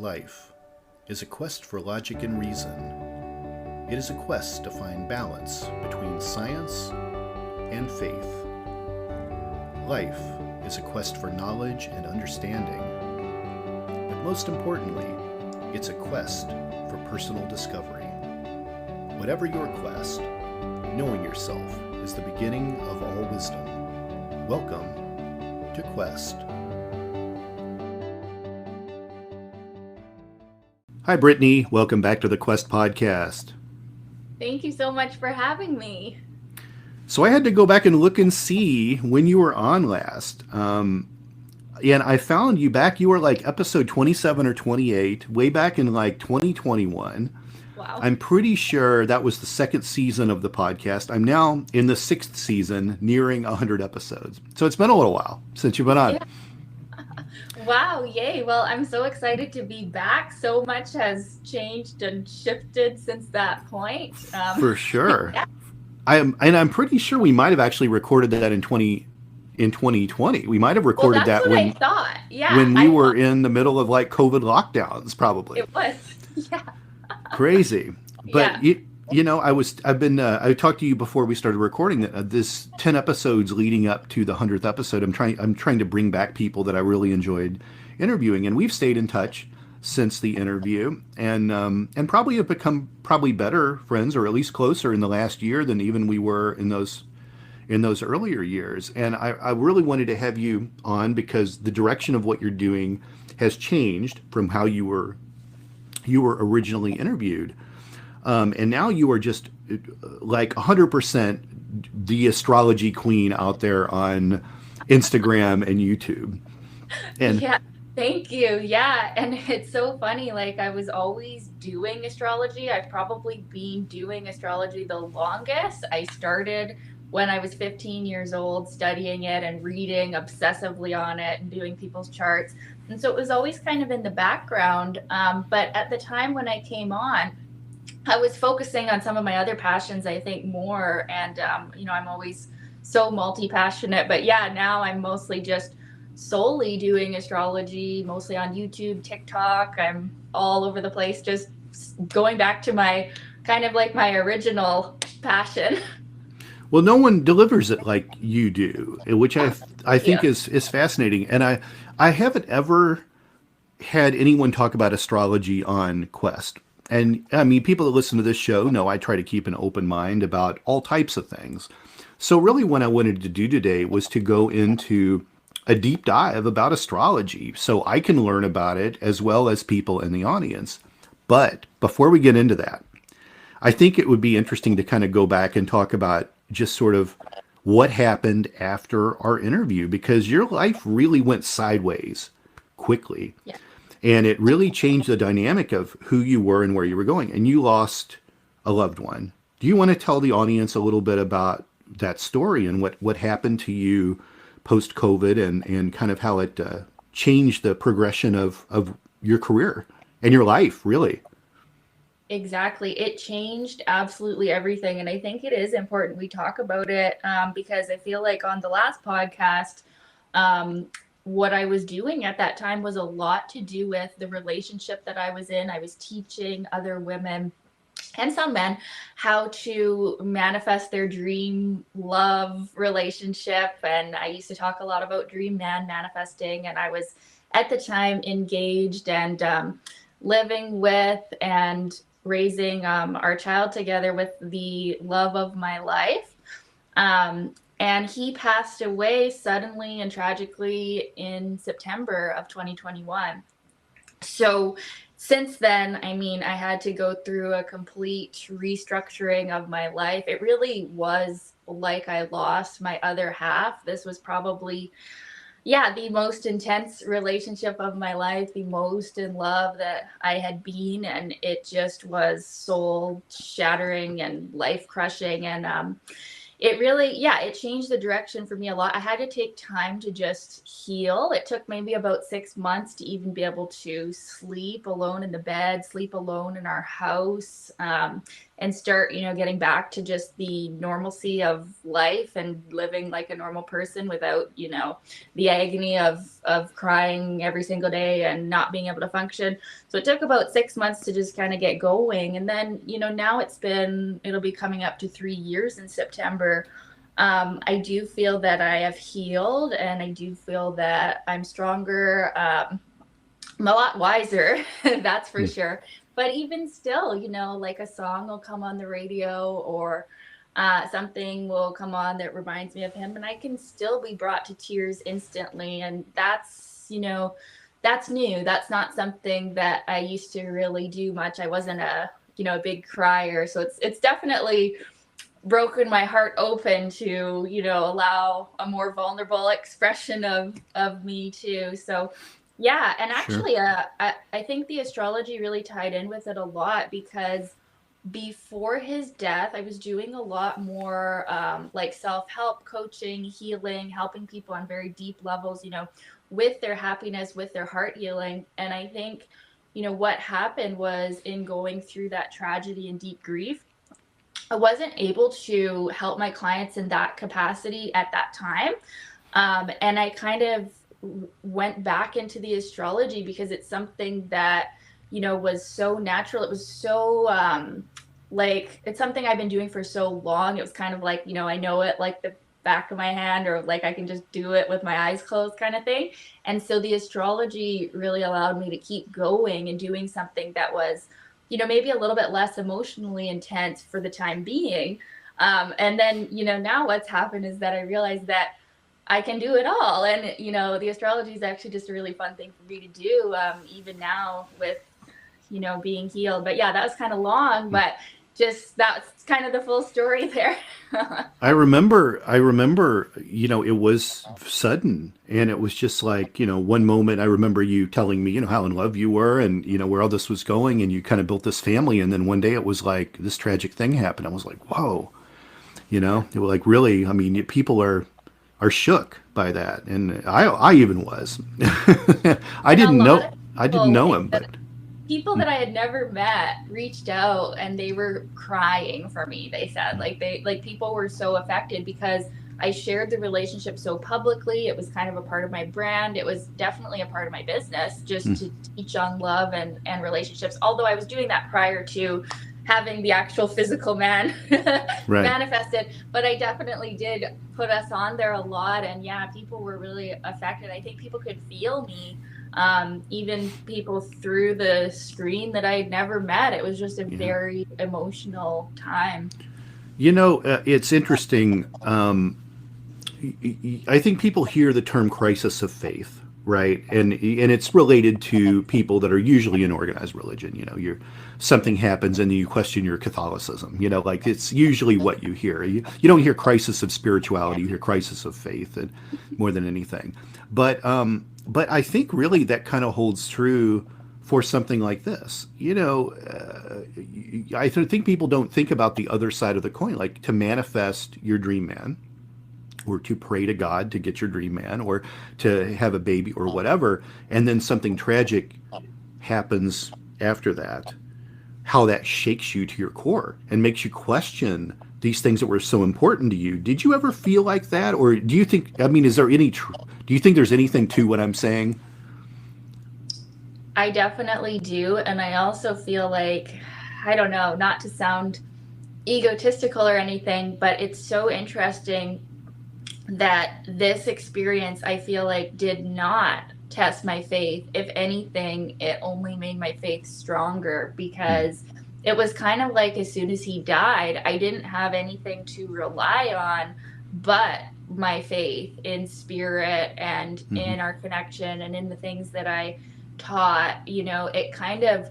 Life is a quest for logic and reason. It is a quest to find balance between science and faith. Life is a quest for knowledge and understanding. But most importantly, it's a quest for personal discovery. Whatever your quest, knowing yourself is the beginning of all wisdom. Welcome to Quest. Hi, Brittany. Welcome back to the Quest podcast. Thank you so much for having me. So I had to go back and look and see when you were on last. And I found you back. You were like episode 27 or 28, way back in like 2021. Wow. I'm pretty sure that was the second season of the podcast. I'm now in the sixth season, nearing 100 episodes. So it's been a little while since you've been on. Yeah. Wow, yay. Well, I'm so excited to be back. So much has changed and shifted since that point. For sure. Yeah. I'm pretty sure we might have actually recorded that in 2020. We might have recorded that's that what when I thought. Yeah, when we were in the middle of like COVID lockdowns, probably. It was. Yeah. Crazy. But Yeah. I talked to you before we started recording that this 10 episodes leading up to the 100th episode. I'm trying to bring back people that I really enjoyed interviewing, and we've stayed in touch since the interview, and probably have become better friends, or at least closer in the last year than even we were in those earlier years. And I really wanted to have you on because the direction of what you're doing has changed from how you were originally interviewed. And now you are just like 100% the astrology queen out there on Instagram and YouTube. And yeah. Thank you. Yeah. And it's so funny. Like, I was always doing astrology. I've probably been doing astrology the longest. I started when I was 15 years old, studying it and reading obsessively on it and doing people's charts. And so it was always kind of in the background. But at the time when I came on, I was focusing on some of my other passions, I think, more. And, I'm always so multi-passionate. But yeah, now I'm mostly just solely doing astrology, mostly on YouTube, TikTok. I'm all over the place, just going back to my kind of like my original passion. well, no one delivers it like you do, which I think is fascinating. And I haven't ever had anyone talk about astrology on Quest. And I mean, people that listen to this show know I try to keep an open mind about all types of things. So really what I wanted to do today was to go into a deep dive about astrology so I can learn about it as well as people in the audience. But before we get into that, I think it would be interesting to kind of go back and talk about just sort of what happened after our interview, because your life really went sideways quickly. Yeah. And it really changed the dynamic of who you were and where you were going. And you lost a loved one. Do you want to tell the audience a little bit about that story and what happened to you post-COVID and kind of how it changed the progression of your career and your life, really? Exactly. It changed absolutely everything. And I think it is important we talk about it because I feel like on the last podcast, what I was doing at that time was a lot to do with the relationship that I was in. I was teaching other women and some men how to manifest their dream love relationship. And I used to talk a lot about dream man manifesting. And I was at the time engaged and living with and raising our child together with the love of my life. And he passed away suddenly and tragically in September of 2021. So since then, I mean, I had to go through a complete restructuring of my life. It really was like I lost my other half. This was probably, the most intense relationship of my life, the most in love that I had been. And it just was soul shattering and life crushing. And it really, it changed the direction for me a lot. I had to take time to just heal. It took maybe about 6 months to even be able to sleep alone in the bed, sleep alone in our house. And and start, getting back to just the normalcy of life and living like a normal person without, the agony of crying every single day and not being able to function. So it took about 6 months to just kind of get going. And then, now it'll be coming up to 3 years in September. I do feel that I have healed, and I do feel that I'm stronger. I'm a lot wiser, that's for sure. But even still, like a song will come on the radio, or something will come on that reminds me of him, and I can still be brought to tears instantly. And that's new. That's not something that I used to really do much. I wasn't a big crier. So it's definitely broken my heart open to, allow a more vulnerable expression of me too. So yeah. And actually, I think the astrology really tied in with it a lot, because before his death, I was doing a lot more like self-help coaching, healing, helping people on very deep levels, with their happiness, with their heart healing. And I think, what happened was, in going through that tragedy and deep grief, I wasn't able to help my clients in that capacity at that time. And I kind of went back into the astrology because it's something that, was so natural. It was so it's something I've been doing for so long. It was kind of like, I know it like the back of my hand, or like I can just do it with my eyes closed kind of thing. And so the astrology really allowed me to keep going and doing something that was, maybe a little bit less emotionally intense for the time being. And then, now what's happened is that I realized that I can do it all. And, the astrology is actually just a really fun thing for me to do, even now with, being healed. But yeah, that was kind of long, but just that's kind of the full story there. I remember, it was sudden, and it was just like, one moment I remember you telling me, how in love you were, and, where all this was going, and you kind of built this family. And then one day it was like this tragic thing happened. I was like, whoa, it was like, really, I mean, people are shook by that. And I even was, I didn't know him, but people that I had never met reached out, and they were crying for me. They said people were so affected because I shared the relationship so publicly. It was kind of a part of my brand. It was definitely a part of my business, just to teach on love and relationships. Although I was doing that prior to having the actual physical man manifested, but I definitely did put us on there a lot. And yeah, people were really affected. I think people could feel me. Even people through the screen that I had never met. It was just a very emotional time. It's interesting. I think people hear the term crisis of faith, right? And it's related to people that are usually in organized religion. Something happens and you question your Catholicism. Like it's usually what you hear. You don't hear crisis of spirituality. You hear crisis of faith, and more than anything. But I think really that kind of holds true for something like this. I think people don't think about the other side of the coin, like to manifest your dream man, or to pray to God to get your dream man, or to have a baby or whatever, and then something tragic happens after that, how that shakes you to your core and makes you question these things that were so important to you. Did you ever feel like that? Or do you think, is there any, do you think there's anything to what I'm saying? I definitely do. And I also feel like, I don't know, not to sound egotistical or anything, but it's so interesting that this experience, I feel like, did not test my faith. If anything, it only made my faith stronger, because it was kind of like as soon as he died, I didn't have anything to rely on but my faith in spirit and in our connection and in the things that I taught. It kind of,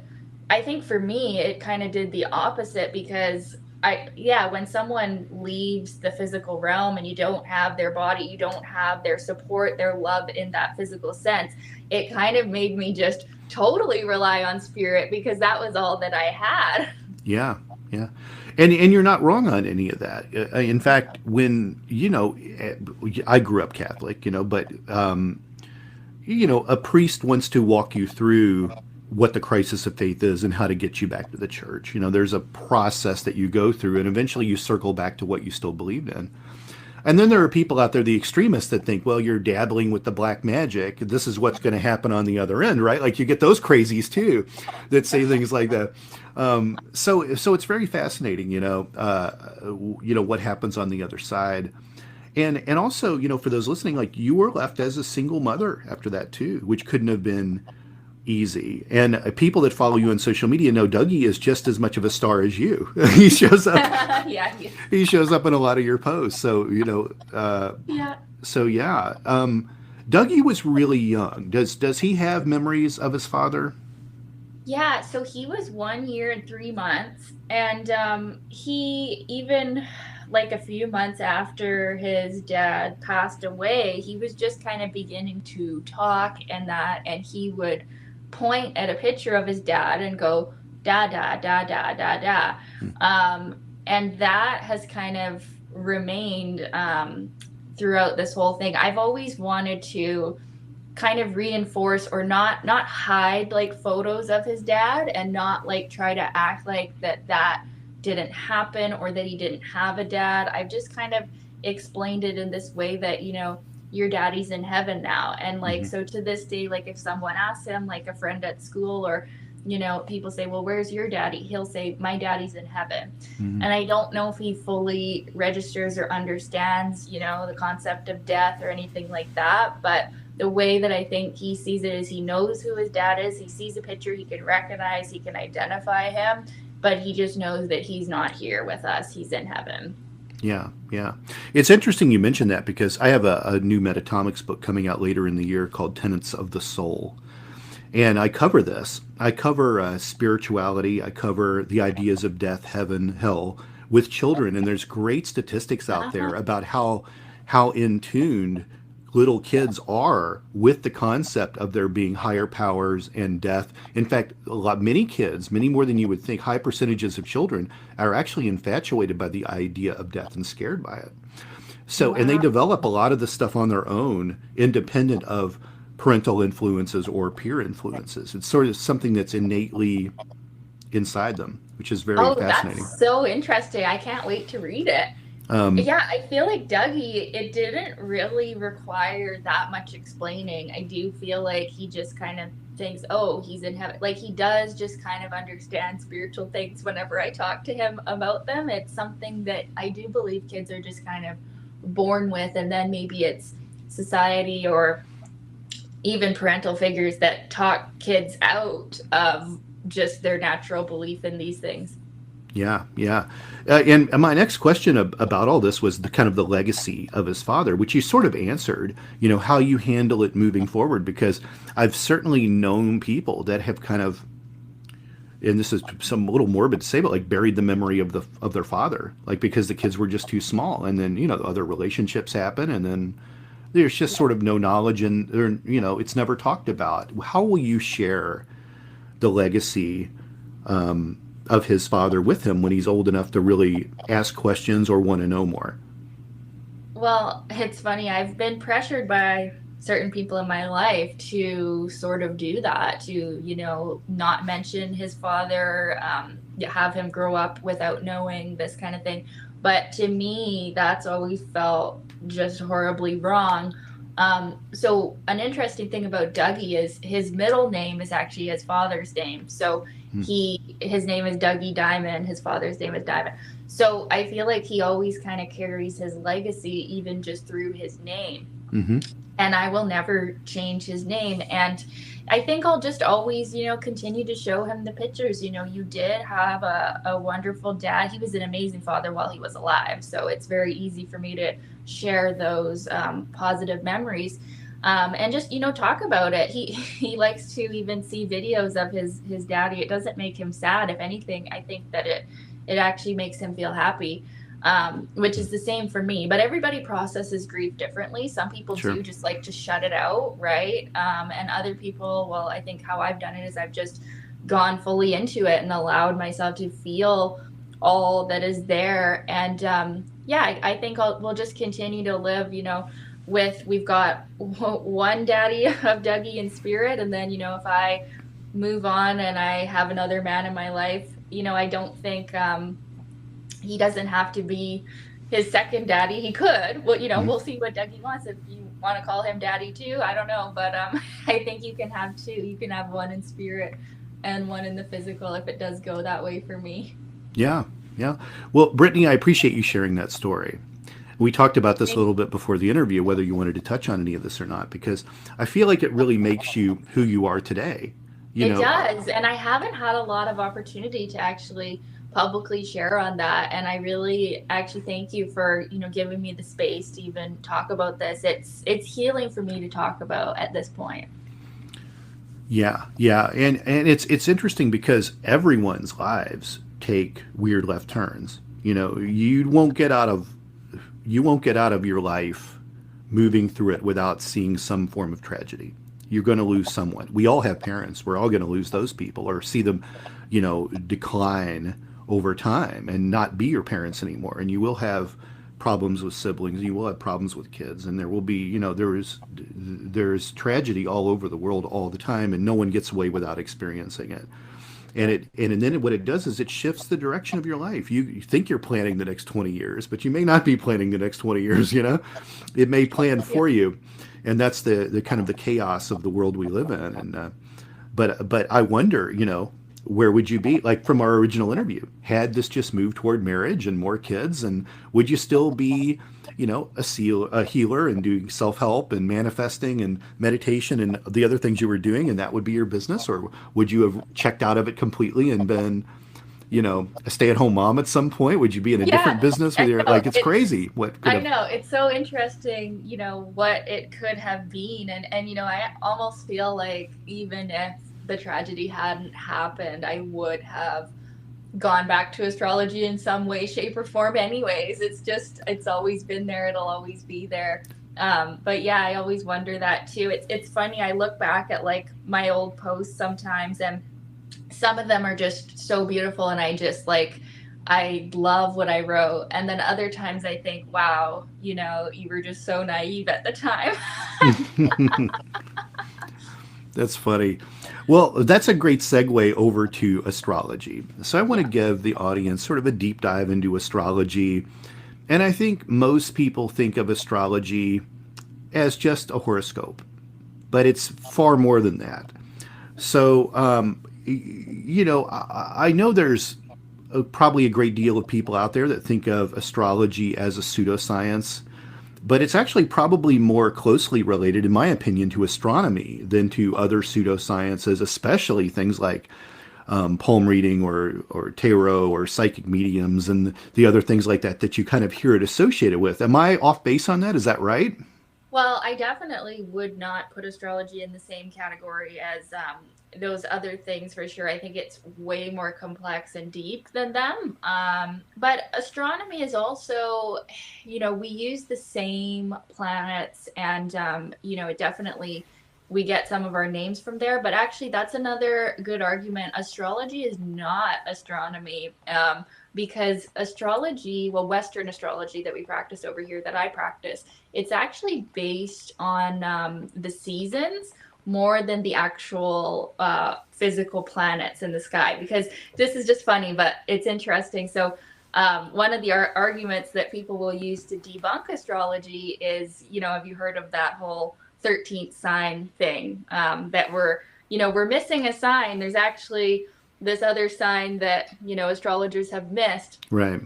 I think for me, it kind of did the opposite, because when someone leaves the physical realm and you don't have their body, you don't have their support, their love in that physical sense, it kind of made me just totally rely on spirit, because that was all that I had. Yeah. And you're not wrong on any of that. In fact, when, I grew up Catholic, but, a priest wants to walk you through what the crisis of faith is and how to get you back to the church. There's a process that you go through, and eventually you circle back to what you still believed in. And then there are people out there, the extremists, that think, well, you're dabbling with the black magic. This is what's going to happen on the other end, right? Like you get those crazies too, that say things like that. So it's very fascinating, what happens on the other side. And also, for those listening, like you were left as a single mother after that too, which couldn't have been easy. And people that follow you on social media know Dougie is just as much of a star as you. He shows up. Yeah. He shows up in a lot of your posts. So Yeah. So yeah. Dougie was really young. Does he have memories of his father? Yeah, so he was 1 year and 3 months, and he even like a few months after his dad passed away, he was just kind of beginning to talk and he would point at a picture of his dad and go, da, da, da, da, da, da. And that has kind of remained throughout this whole thing. I've always wanted to kind of reinforce or not hide like photos of his dad and not like try to act like that didn't happen or that he didn't have a dad. I've just kind of explained it in this way that, your daddy's in heaven now. And like, so to this day, like if someone asks him, like a friend at school or, people say, well, where's your daddy? He'll say, my daddy's in heaven. And I don't know if he fully registers or understands, the concept of death or anything like that. But the way that I think he sees it is he knows who his dad is. He sees a picture, he can recognize, he can identify him, but he just knows that he's not here with us. He's in heaven. Yeah. It's interesting you mentioned that because I have a new Metatomics book coming out later in the year called Tenets of the Soul. And I cover this. I cover spirituality. I cover the ideas of death, heaven, hell with children. And there's great statistics out there about how in tuned little kids are with the concept of there being higher powers and death. In fact, many kids, many more than you would think, high percentages of children are actually infatuated by the idea of death and scared by it. So, and they develop a lot of this stuff on their own, independent of parental influences or peer influences. It's sort of something that's innately inside them, which is very fascinating. That's so interesting. I can't wait to read it. Yeah, I feel like Dougie, it didn't really require that much explaining. I do feel like he just kind of thinks, oh, he's in heaven. Like he does just kind of understand spiritual things whenever I talk to him about them. It's something that I do believe kids are just kind of born with. And then maybe it's society or even parental figures that talk kids out of just their natural belief in these things. Yeah. And my next question about all this was the kind of the legacy of his father, which you sort of answered, how you handle it moving forward, because I've certainly known people that have kind of, and this is some little morbid to say, but like buried the memory of their father, like because the kids were just too small. And then, other relationships happen and then there's just sort of no knowledge and, it's never talked about. How will you share the legacy of his father with him when he's old enough to really ask questions or want to know more? Well, it's funny. I've been pressured by certain people in my life to sort of do that, to, not mention his father, have him grow up without knowing this kind of thing. But to me, that's always felt just horribly wrong. So an interesting thing about Dougie is his middle name is actually his father's name. So his name is Dougie Diamond. His father's name is Diamond. So I feel like he always kind of carries his legacy, even just through his name. And I will never change his name. And I think I'll just always, continue to show him the pictures. You did have a wonderful dad. He was an amazing father while he was alive. So it's very easy for me to share those positive memories. And just, talk about it. He likes to even see videos of his daddy. It doesn't make him sad. If anything, I think that it actually makes him feel happy, which is the same for me. But everybody processes grief differently. Some people do just like to shut it out, right? And other people, well, I think how I've done it is I've just gone fully into it and allowed myself to feel all that is there. And I think we'll just continue to live, we've got one daddy of Dougie in spirit. And then, if I move on and I have another man in my life, I don't think he doesn't have to be his second daddy. He could. Well, we'll see what Dougie wants. If you want to call him daddy too, I don't know. But I think you can have two. You can have one in spirit and one in the physical if it does go that way for me. Yeah, yeah. Well, Brittany, I appreciate you sharing that story. We talked about this a little bit before the interview, whether you wanted to touch on any of this or not, because I feel like it really makes you who you are today. It does. And I haven't had a lot of opportunity to actually publicly share on that. And I really actually thank you for, giving me the space to even talk about this. It's healing for me to talk about at this point. Yeah, yeah. And it's interesting because everyone's lives take weird left turns. You won't get out of your life moving through it without seeing some form of tragedy. You're going to lose someone. We all have parents. We're all going to lose those people or see them, decline over time and not be your parents anymore. And you will have problems with siblings. You will have problems with kids. And there will be, there's tragedy all over the world all the time, and no one gets away without experiencing it. And then what it does is it shifts the direction of your life. You think you're planning the next 20 years, but you may not be planning the next 20 years, It may plan for you. And that's the kind of the chaos of the world we live in. And but I wonder, where would you be? Like from our original interview, had this just moved toward marriage and more kids, and would you still be, a healer and doing self-help and manifesting and meditation and the other things you were doing, and that would be your business? Or would you have checked out of it completely and been, a stay-at-home mom at some point? Would you be in a different business with your, like, it's crazy what I know, it's so interesting, what it could have been. And I almost feel like even if the tragedy hadn't happened, I would have gone back to astrology in some way, shape, or form anyways. It's always been there. It'll always be there. But yeah, I always wonder that too. It's funny. I look back at like my old posts sometimes, and some of them are just so beautiful, and I love what I wrote. And then other times I think, wow, you were just so naive at the time. That's funny. Well, that's a great segue over to astrology. So I want to give the audience sort of a deep dive into astrology. And I think most people think of astrology as just a horoscope, but it's far more than that. So, I know there's probably a great deal of people out there that think of astrology as a pseudoscience, but it's actually probably more closely related, in my opinion, to astronomy than to other pseudosciences, especially things like palm reading or tarot or psychic mediums and the other things like that you kind of hear it associated with. Am I off base on that? Is that right? Well, I definitely would not put astrology in the same category as those other things for sure. I think it's way more complex and deep than them. But astronomy is also, we use the same planets, and, it definitely, we get some of our names from there. But actually, that's another good argument. Astrology is not astronomy. Because astrology, well, Western astrology that we practice over here, that I practice, it's actually based on the seasons more than the actual physical planets in the sky. Because this is just funny, but it's interesting. So one of the arguments that people will use to debunk astrology is, have you heard of that whole 13th sign thing, that we're missing a sign? There's actually this other sign that, astrologers have missed. Right.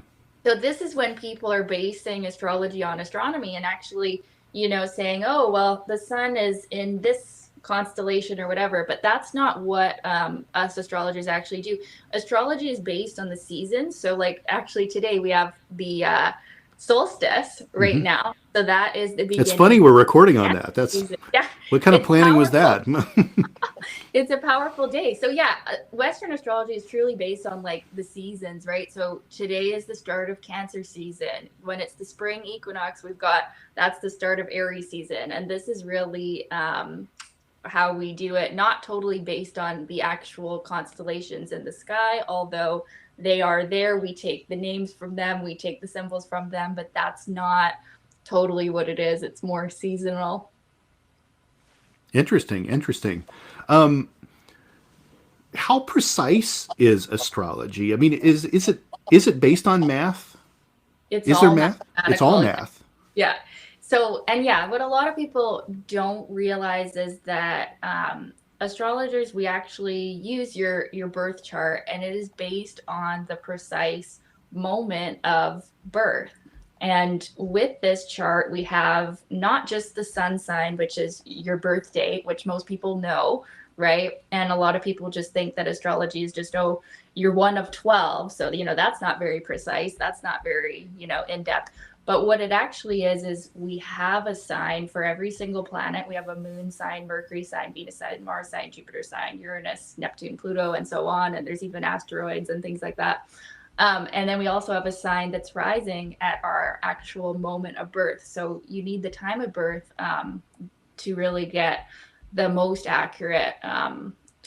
So this is when people are basing astrology on astronomy and actually, saying, oh, well, the sun is in this constellation or whatever, but that's not what us astrologers actually do. Astrology is based on the seasons. So like actually today we have the solstice right now. So that is the beginning. It's funny we're recording on that. That's what kind of planning was that? It's a powerful day. So yeah, Western astrology is truly based on like the seasons, right? So today is the start of Cancer season. When it's the spring equinox, that's the start of Aries season. And this is really how we do it, not totally based on the actual constellations in the sky, although they are there. We take the names from them, we take the symbols from them, but that's not totally what it is. It's more seasonal. Interesting. how precise is astrology? I mean, is it based on math? It's Is there all math? It's all mathematical. math. Yeah. So, and yeah, what a lot of people don't realize is that astrologers, we actually use your birth chart, and it is based on the precise moment of birth. And with this chart, we have not just the sun sign, which is your birth date, which most people know, right? And a lot of people just think that astrology is just, oh, you're one of 12. So, that's not very precise. That's not very, in depth. But what it actually is we have a sign for every single planet. We have a moon sign, Mercury sign, Venus sign, Mars sign, Jupiter sign, Uranus, Neptune, Pluto, and so on. And there's even asteroids and things like that. And then we also have a sign that's rising at our actual moment of birth. So you need the time of birth to really get the most accurate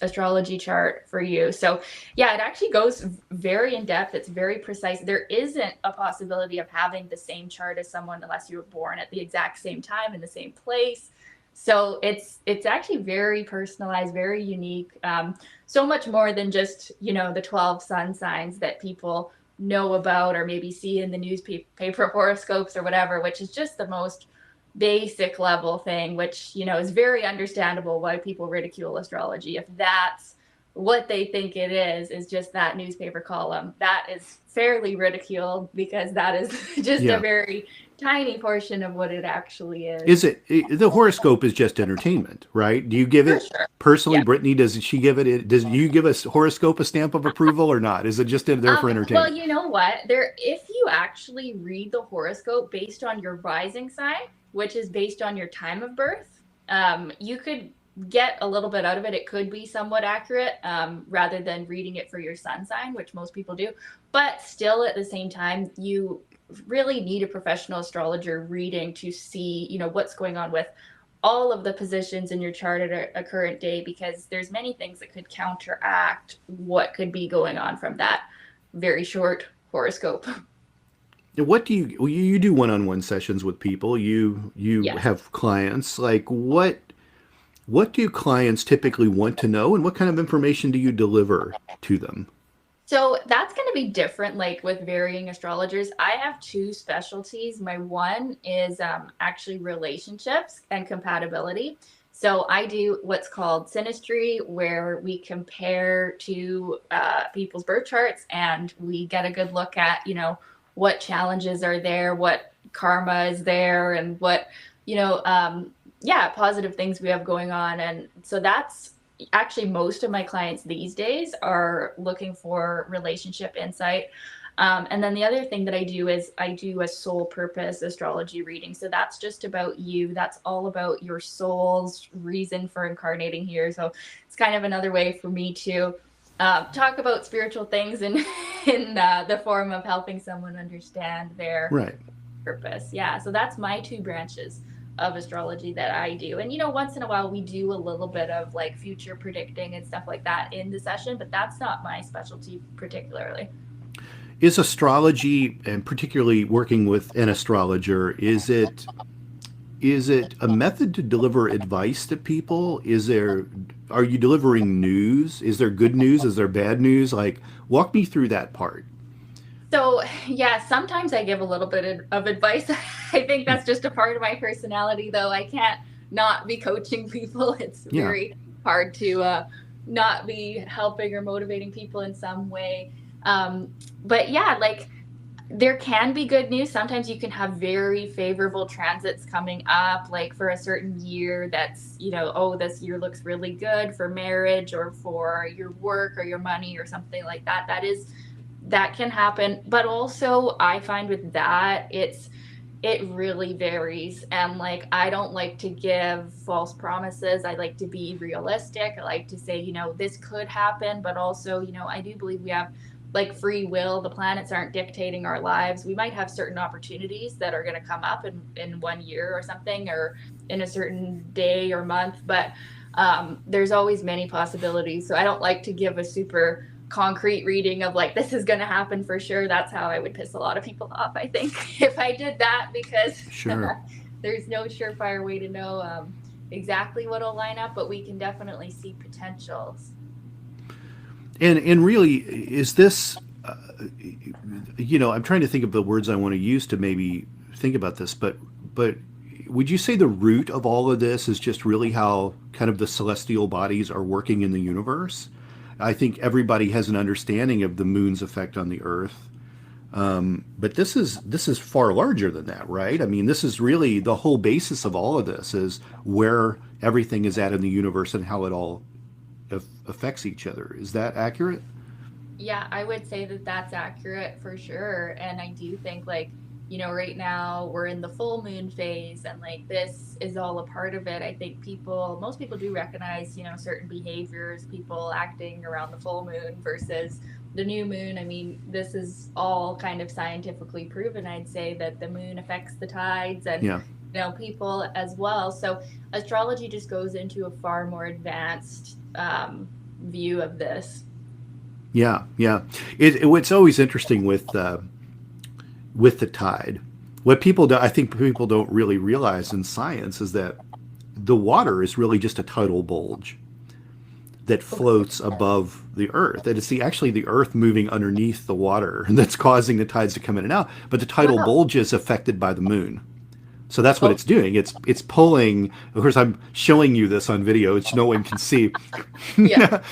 astrology chart for you. So yeah, it actually goes very in depth. It's very precise. There isn't a possibility of having the same chart as someone unless you were born at the exact same time in the same place. So it's actually very personalized, very unique. So much more than just, the 12 sun signs that people know about or maybe see in the newspaper horoscopes or whatever, which is just the most basic level thing, which, is very understandable why people ridicule astrology. If that's what they think it is just that newspaper column, that is fairly ridiculed because that is just a very tiny portion of what it actually is. The horoscope is just entertainment, right? Do you give it personally, Brittany? Does she give it? Does you give a horoscope a stamp of approval or not? Is it just there for entertainment? Well, you know what? If you actually read the horoscope based on your rising sign, which is based on your time of birth, you could get a little bit out of it. It could be somewhat accurate rather than reading it for your sun sign, which most people do. But still, at the same time, you really need a professional astrologer reading to see, what's going on with all of the positions in your chart at a current day, because there's many things that could counteract what could be going on from that very short horoscope. What do you do one-on-one sessions with people? You have clients. Like what do clients typically want to know, and what kind of information do you deliver to them? So that's going to be different, like with varying astrologers. I have two specialties. My one is actually relationships and compatibility. So I do what's called synastry, where we compare two people's birth charts and we get a good look at, what challenges are there, what karma is there, and what, positive things we have going on. And so that's actually most of my clients these days are looking for relationship insight. And then the other thing that I do is I do a soul purpose astrology reading. So that's just about you. That's all about your soul's reason for incarnating here. So it's kind of another way for me to talk about spiritual things in the form of helping someone understand their purpose. Yeah. So that's my two branches of astrology that I do. And, once in a while we do a little bit of like future predicting and stuff like that in the session, but that's not my specialty particularly. Is astrology, and particularly working with an astrologer, is it a method to deliver advice to people? Are you delivering news? Is there good news? Is there bad news? Like, walk me through that part. So, yeah, sometimes I give a little bit of advice. I think that's just a part of my personality, though. I can't not be coaching people. It's very hard to not be helping or motivating people in some way. But yeah, like there can be good news. Sometimes you can have very favorable transits coming up, like for a certain year that's, this year looks really good for marriage or for your work or your money or something like that. That can happen. But also I find with that, it really varies. And like, I don't like to give false promises. I like to be realistic. I like to say, this could happen, but also, I do believe we have like free will. The planets aren't dictating our lives. We might have certain opportunities that are going to come up in 1 year or something, or in a certain day or month, but there's always many possibilities. So I don't like to give a super concrete reading of like, this is going to happen for sure. That's how I would piss a lot of people off, I think, if I did that, because there's no surefire way to know exactly what will line up, but we can definitely see potentials. And really, is this, I'm trying to think of the words I want to use to maybe think about this, but would you say the root of all of this is just really how kind of the celestial bodies are working in the universe? I think everybody has an understanding of the moon's effect on the Earth, but this is far larger than that, right? I mean, this is really the whole basis of all of this is where everything is at in the universe and how it all affects each other. Is that accurate? Yeah, I would say that that's accurate for sure. And I do think, like, right now we're in the full moon phase, and like this is all a part of it. I think most people do recognize, certain behaviors, people acting around the full moon versus the new moon. I mean, this is all kind of scientifically proven. I'd say that the moon affects the tides and, Yeah. people as well. So astrology just goes into a far more advanced view of this. Yeah, yeah. What's always interesting with the tide, what people do, I think people don't really realize in science is that the water is really just a tidal bulge that floats above the Earth. That it's actually the Earth moving underneath the water that's causing the tides to come in and out. But the tidal bulge is affected by the moon. So that's what it's doing. It's pulling. Of course, I'm showing you this on video, which no one can see. Yeah.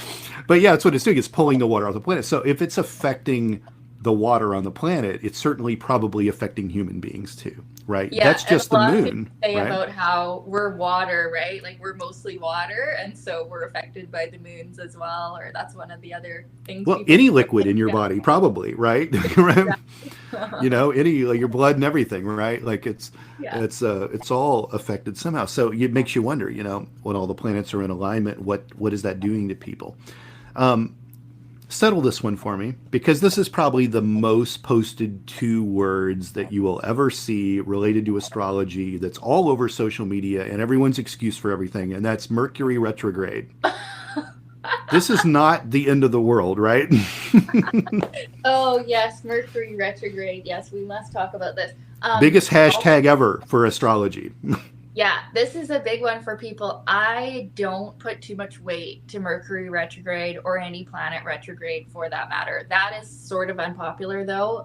But yeah, that's what it's doing. It's pulling the water off the planet. So if it's affecting the water on the planet, it's certainly probably affecting human beings too, right? Yeah, That's just the and a lot of moon, people say right? about how we're water, right? Like we're mostly water, and so we're affected by the moons as well. Or that's one of the other things. Well, people any say. liquid in your body, probably, right? Any like your blood and everything, right? Like Yeah. it's all affected somehow. So it makes you wonder, when all the planets are in alignment, what is that doing to people? Settle this one for me, because this is probably the most posted 2 words that you will ever see related to astrology. That's all over social media and everyone's excuse for everything, and that's Mercury retrograde. This is not the end of the world, right? Oh yes, Mercury retrograde. Yes, we must talk about this. Biggest hashtag ever for astrology. Yeah, this is a big one for people. I don't put too much weight to Mercury retrograde or any planet retrograde for that matter. That is sort of unpopular though,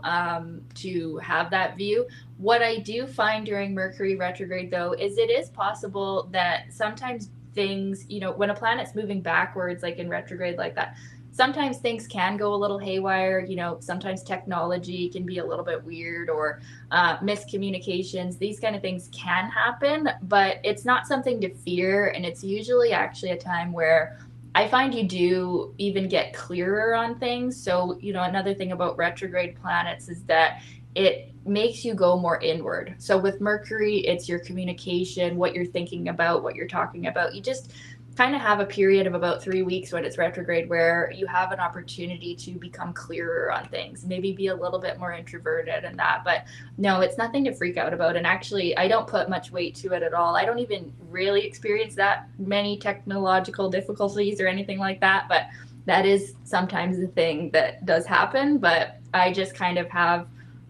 to have that view. What I do find during Mercury retrograde though is it is possible that sometimes things, when a planet's moving backwards, like in retrograde like that, sometimes things can go a little haywire. Sometimes technology can be a little bit weird, or miscommunications. These kind of things can happen, but it's not something to fear. And it's usually actually a time where I find you do even get clearer on things. So, another thing about retrograde planets is that it makes you go more inward. So with Mercury, it's your communication, what you're thinking about, what you're talking about. You just kind of have a period of about 3 weeks when it's retrograde where you have an opportunity to become clearer on things, maybe be a little bit more introverted and that. But no, it's nothing to freak out about. And actually, I don't put much weight to it at all. I don't even really experience that many technological difficulties or anything like that. But that is sometimes the thing that does happen. But I just kind of have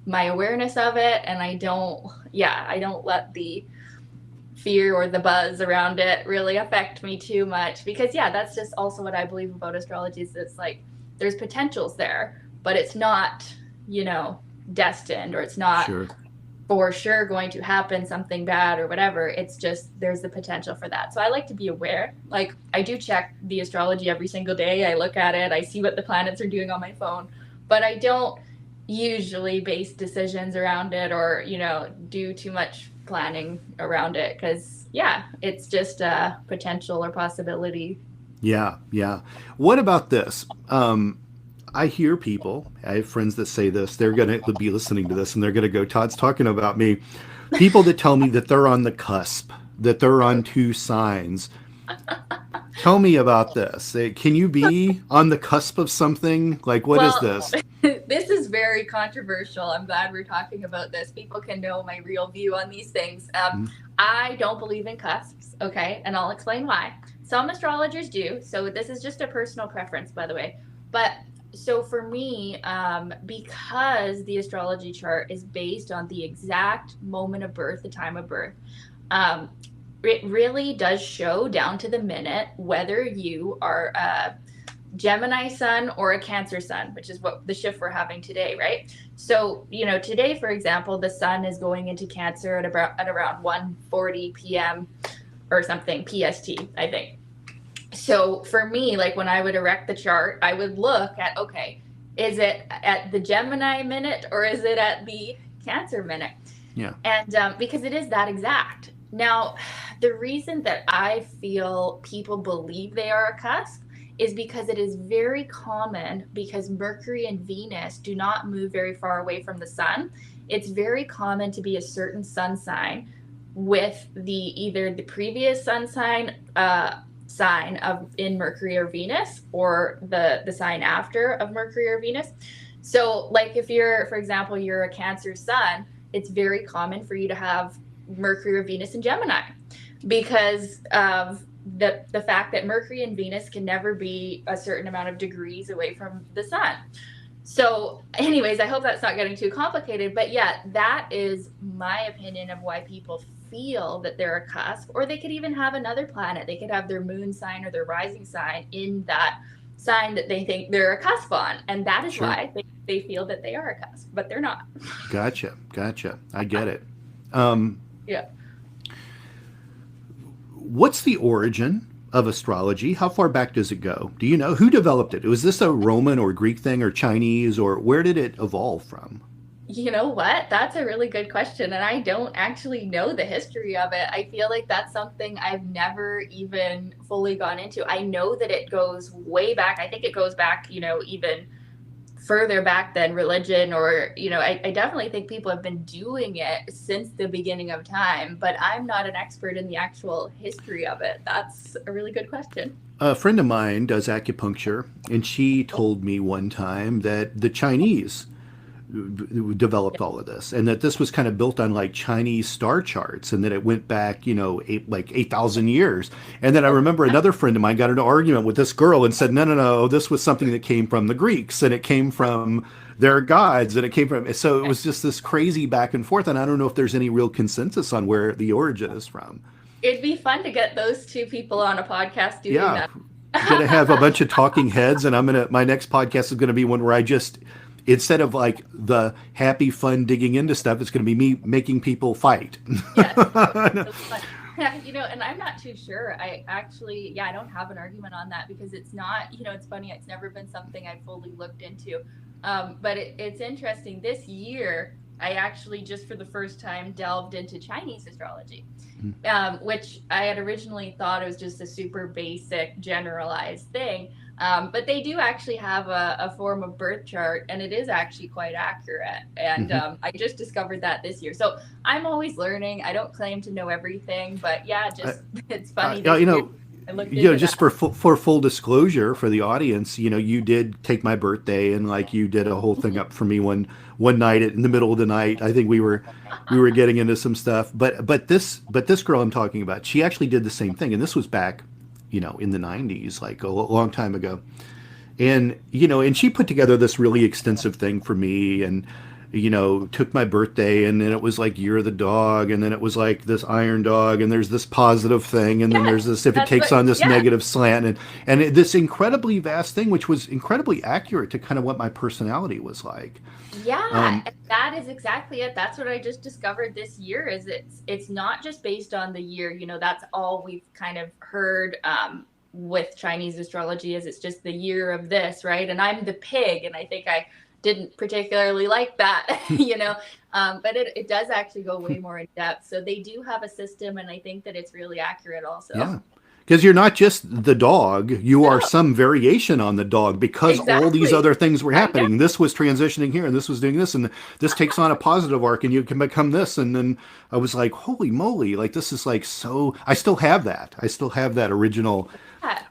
my awareness of it, and I don't let the fear or the buzz around it really affect me too much, because that's just also what I believe about astrology is it's like there's potentials there, but it's not destined, or it's not for sure going to happen something bad or whatever. It's just there's the potential for that. So I like to be aware. Like I do check the astrology every single day. I look at it, I see what the planets are doing on my phone, but I don't usually base decisions around it or do too much planning around it, because it's just a potential or possibility. Yeah. What about this? I hear people, I have friends that say this, they're going to be listening to this and they're going to go, Todd's talking about me. People that tell me that they're on the cusp, that they're on 2 signs. Tell me about this. Can you be on the cusp of something? Like, what is this? This is very controversial. I'm glad we're talking about this. People can know my real view on these things. I don't believe in cusps, okay? And I'll explain why. Some astrologers do. So this is just a personal preference, by the way. But so for me, because the astrology chart is based on the exact moment of birth, the time of birth, it really does show down to the minute whether you are Gemini sun or a Cancer sun, which is what the shift we're having today, right? So, today, for example, the sun is going into Cancer at around 1:40 p.m. or something PST, I think. So for me, like when I would erect the chart, I would look at, okay, is it at the Gemini minute or is it at the Cancer minute? Yeah. And because it is that exact. Now, the reason that I feel people believe they are a cusp is because it is very common, because Mercury and Venus do not move very far away from the sun. It's very common to be a certain sun sign with either the previous sun sign of in Mercury or Venus, or the sign after of Mercury or Venus. So like if you're, for example, you're a Cancer sun, it's very common for you to have Mercury or Venus in Gemini, because of the fact that Mercury and Venus can never be a certain amount of degrees away from the sun. So anyways, I hope that's not getting too complicated, but yeah, that is my opinion of why people feel that they're a cusp. Or they could even have another planet. They could have their moon sign or their rising sign in that sign that they think they're a cusp on, and that is why they feel that they are a cusp, but they're not. Gotcha. I get it. Yeah. What's the origin of astrology? How far back does it go? Do you know who developed it? Was this a Roman or Greek thing, or Chinese, or where did it evolve from? You know what? That's a really good question. And I don't actually know the history of it. I feel like that's something I've never even fully gone into. I know that it goes way back. I think it goes back, even further back than religion, or, I definitely think people have been doing it since the beginning of time, but I'm not an expert in the actual history of it. That's a really good question. A friend of mine does acupuncture, and she told me one time that the Chinese developed all of this, and that this was kind of built on like Chinese star charts, and that it went back, 8,000 years. And then I remember another friend of mine got into an argument with this girl and said, no, this was something that came from the Greeks, and it came from their gods, and it came from, so it was just this crazy back and forth. And I don't know if there's any real consensus on where the origin is from. It'd be fun to get those two people on a podcast doing that. I'm gonna have a bunch of talking heads, and my next podcast is gonna be one where I just, instead of like the happy fun digging into stuff, it's going to be me making people fight. Yes. And I'm not too sure. I don't have an argument on that, because it's not, it's funny. It's never been something I've fully looked into. But it's interesting. This year, I actually just for the first time delved into Chinese astrology, which I had originally thought it was just a super basic generalized thing. But they do actually have a form of birth chart, and it is actually quite accurate. And I just discovered that this year. So I'm always learning. I don't claim to know everything, but yeah, it's funny. Just for full disclosure for the audience, you did take my birthday, and like you did a whole thing up for me one night in the middle of the night. I think we were getting into some stuff, but this girl I'm talking about, she actually did the same thing, and this was back in the 90s, like a long time ago. And, and she put together this really extensive thing for me, and, took my birthday, and then it was like, you're the dog. And then it was like this iron dog, and there's this positive thing. And then there's this, if it takes on this negative slant, and this incredibly vast thing, which was incredibly accurate to kind of what my personality was like. Yeah, that is exactly it. That's what I just discovered this year, is it's not just based on the year. That's all we've kind of heard with Chinese astrology, is it's just the year of this, right? And I'm the pig, and I think I didn't particularly like that, but it does actually go way more in depth. So they do have a system, and I think that it's really accurate also. Yeah. Because you're not just the dog, you are some variation on the dog, because all these other things were happening. This was transitioning here, and this was doing this, and this takes on a positive arc, and you can become this. And then I was like, holy moly, like this is like so. I still have that.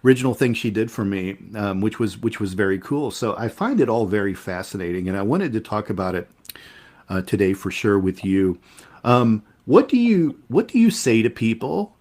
original thing she did for me, which was very cool. So I find it all very fascinating, and I wanted to talk about it today for sure with you. What do you say to people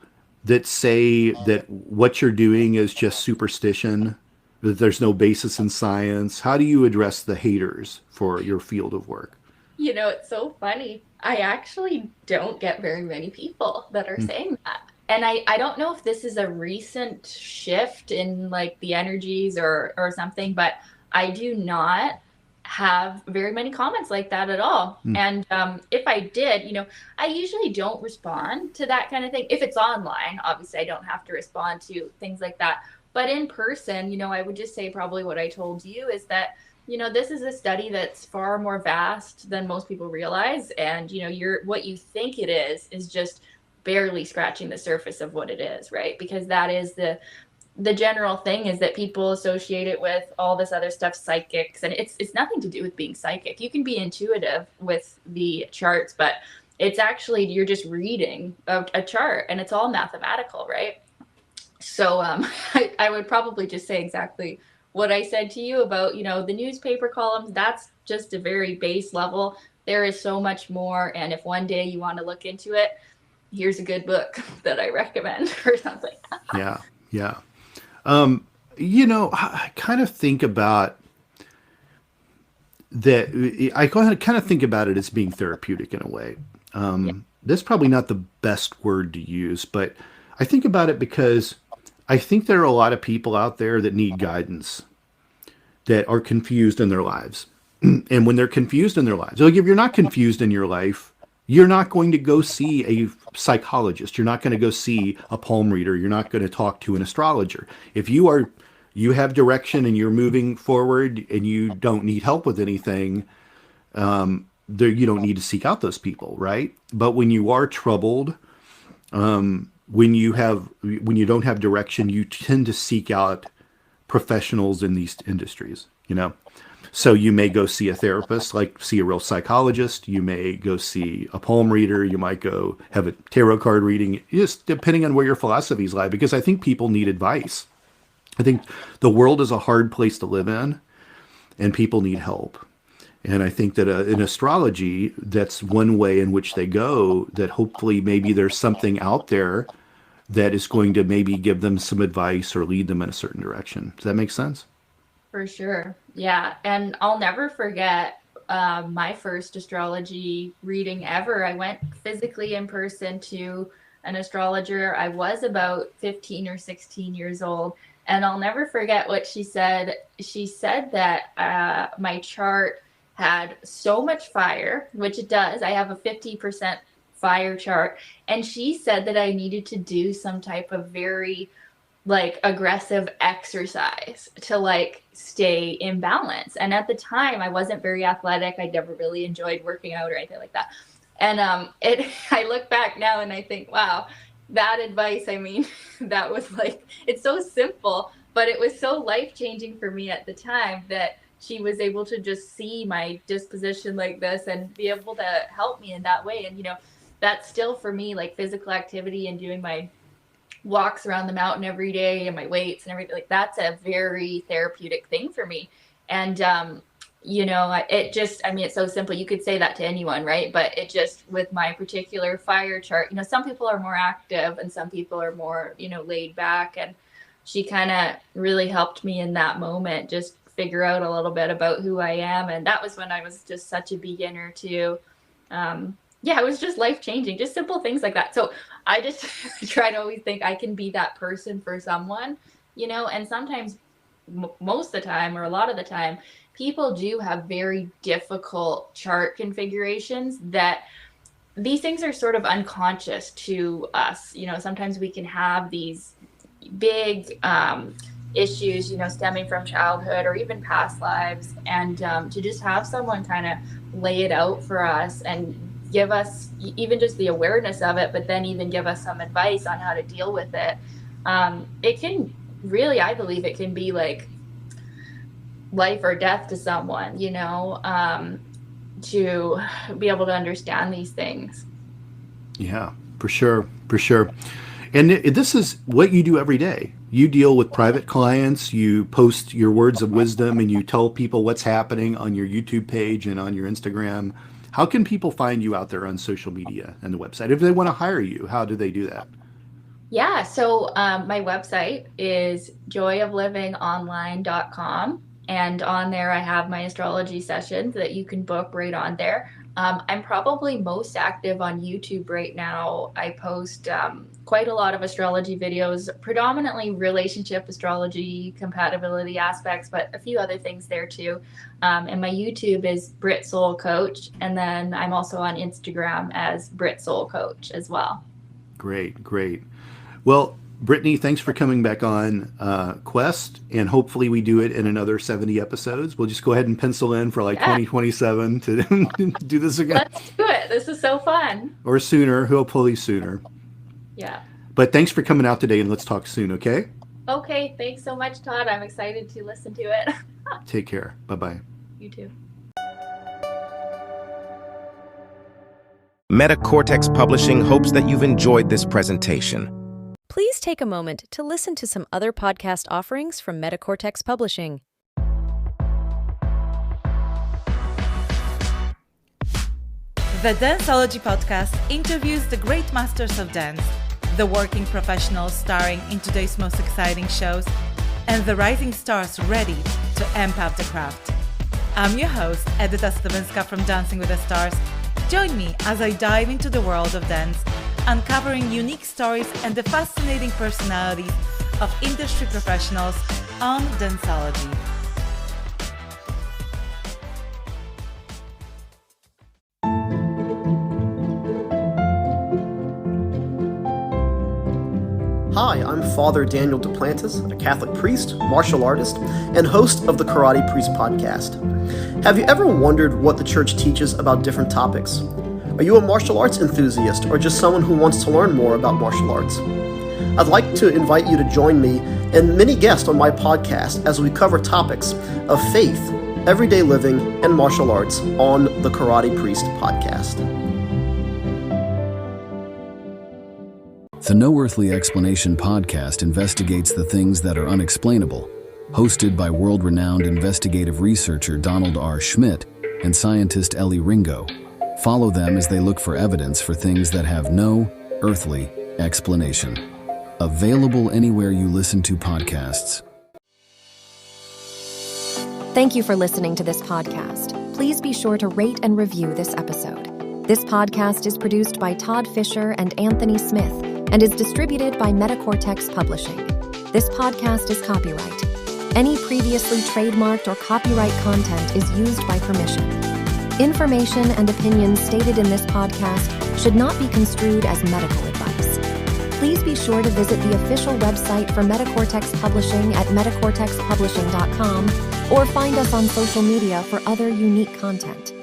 that say that what you're doing is just superstition, that there's no basis in science? How do you address the haters for your field of work? It's so funny. I actually don't get very many people that are saying that. And I don't know if this is a recent shift in like the energies or something, but I do not have very many comments like that at all. Mm. And if I did, I usually don't respond to that kind of thing. If it's online, obviously I don't have to respond to things like that. But in person, I would just say probably what I told you is that, this is a study that's far more vast than most people realize. And, what you think it is just barely scratching the surface of what it is, right? Because that is the general thing, is that people associate it with all this other stuff, psychics, and it's nothing to do with being psychic. You can be intuitive with the charts, but it's actually, you're just reading a chart, and it's all mathematical, right? So I would probably just say exactly what I said to you about, the newspaper columns. That's just a very base level. There is so much more, and if one day you want to look into it, here's a good book that I recommend or something. Yeah, yeah. I kind of think about that. I kind of think about it as being therapeutic in a way. Yeah. That's probably not the best word to use, but I think about it because I think there are a lot of people out there that need guidance, that are confused in their lives. And when they're confused in their lives, like if you're not confused in your life, you're not going to go see a psychologist. You're not going to go see a palm reader. You're not going to talk to an astrologer. If you have direction and you're moving forward and you don't need help with anything, you don't need to seek out those people, right? But when you are troubled, when you don't have direction, you tend to seek out professionals in these industries, So you may go see a therapist, like see a real psychologist. You may go see a palm reader. You might go have a tarot card reading, just depending on where your philosophies lie, because I think people need advice. I think the world is a hard place to live in, and people need help. And I think that in astrology, that's one way in which they go, that hopefully maybe there's something out there that is going to maybe give them some advice or lead them in a certain direction. Does that make sense? For sure. Yeah. And I'll never forget my first astrology reading ever. I went physically in person to an astrologer. I was about 15 or 16 years old. And I'll never forget what she said. She said that my chart had so much fire, which it does. I have a 50% fire chart. And she said that I needed to do some type of very aggressive exercise to stay in balance. And at the time I wasn't very athletic. I never really enjoyed working out or anything like that. And I look back now and I think, wow, that advice, that was it's so simple, but it was so life-changing for me at the time, that she was able to just see my disposition like this and be able to help me in that way. And that's still for me, physical activity and doing my walks around the mountain every day and my weights and everything, that's a very therapeutic thing for me. And it's so simple. You could say that to anyone, right? But it just, with my particular fire chart, some people are more active and some people are more laid back, and she kind of really helped me in that moment just figure out a little bit about who I am. And that was when I was just such a beginner too. It was just life-changing, just simple things like that. So I just try to always think I can be that person for someone, and sometimes, most of the time, or a lot of the time, people do have very difficult chart configurations that these things are sort of unconscious to us. Sometimes we can have these big issues, stemming from childhood or even past lives. And to just have someone kind of lay it out for us and give us even just the awareness of it, but then even give us some advice on how to deal with it. It can really, I believe it can be life or death to someone, to be able to understand these things. Yeah, for sure. For sure. And this is what you do every day. You deal with private clients, you post your words of wisdom, and you tell people what's happening on your YouTube page and on your Instagram. How can people find you out there on social media and the website? If they want to hire you, how do they do that? Yeah, so my website is joyoflivingonline.com. And on there, I have my astrology sessions that you can book right on there. I'm probably most active on YouTube right now. I post quite a lot of astrology videos, predominantly relationship astrology, compatibility aspects, but a few other things there too. And my YouTube is Brit Soul Coach. And then I'm also on Instagram as Brit Soul Coach as well. Great, great. Well, Britney, thanks for coming back on Quest, and hopefully we do it in another 70 episodes. We'll just go ahead and pencil in for 2027 to do this again. Let's do it. This is so fun. Or sooner, hopefully sooner. Yeah. But thanks for coming out today, and let's talk soon, okay? Okay, thanks so much, Todd. I'm excited to listen to it. Take care. Bye-bye. You too. Metacortex Publishing hopes that you've enjoyed this presentation. Please take a moment to listen to some other podcast offerings from Metacortex Publishing. The Danceology podcast interviews the great masters of dance, the working professionals starring in today's most exciting shows, and the rising stars ready to amp up the craft. I'm your host, Edyta Stawenska from Dancing with the Stars. Join me as I dive into the world of dance, uncovering unique stories and the fascinating personalities of industry professionals on Danceology. Hi, I'm Father Daniel Duplantis, a Catholic priest, martial artist, and host of the Karate Priest podcast. Have you ever wondered what the church teaches about different topics? Are you a martial arts enthusiast or just someone who wants to learn more about martial arts? I'd like to invite you to join me and many guests on my podcast as we cover topics of faith, everyday living, and martial arts on the Karate Priest podcast. The No Earthly Explanation podcast investigates the things that are unexplainable, hosted by world-renowned investigative researcher Donald R. Schmidt and scientist Ellie Ringo. Follow them as they look for evidence for things that have no earthly explanation. Available anywhere you listen to podcasts. Thank you for listening to this podcast. Please be sure to rate and review this episode. This podcast is produced by Todd Fischer and Anthony Smith and is distributed by Metacortex Publishing. This podcast is copyright. Any previously trademarked or copyright content is used by permission. Information and opinions stated in this podcast should not be construed as medical advice. Please be sure to visit the official website for Metacortex Publishing at metacortexpublishing.com or find us on social media for other unique content.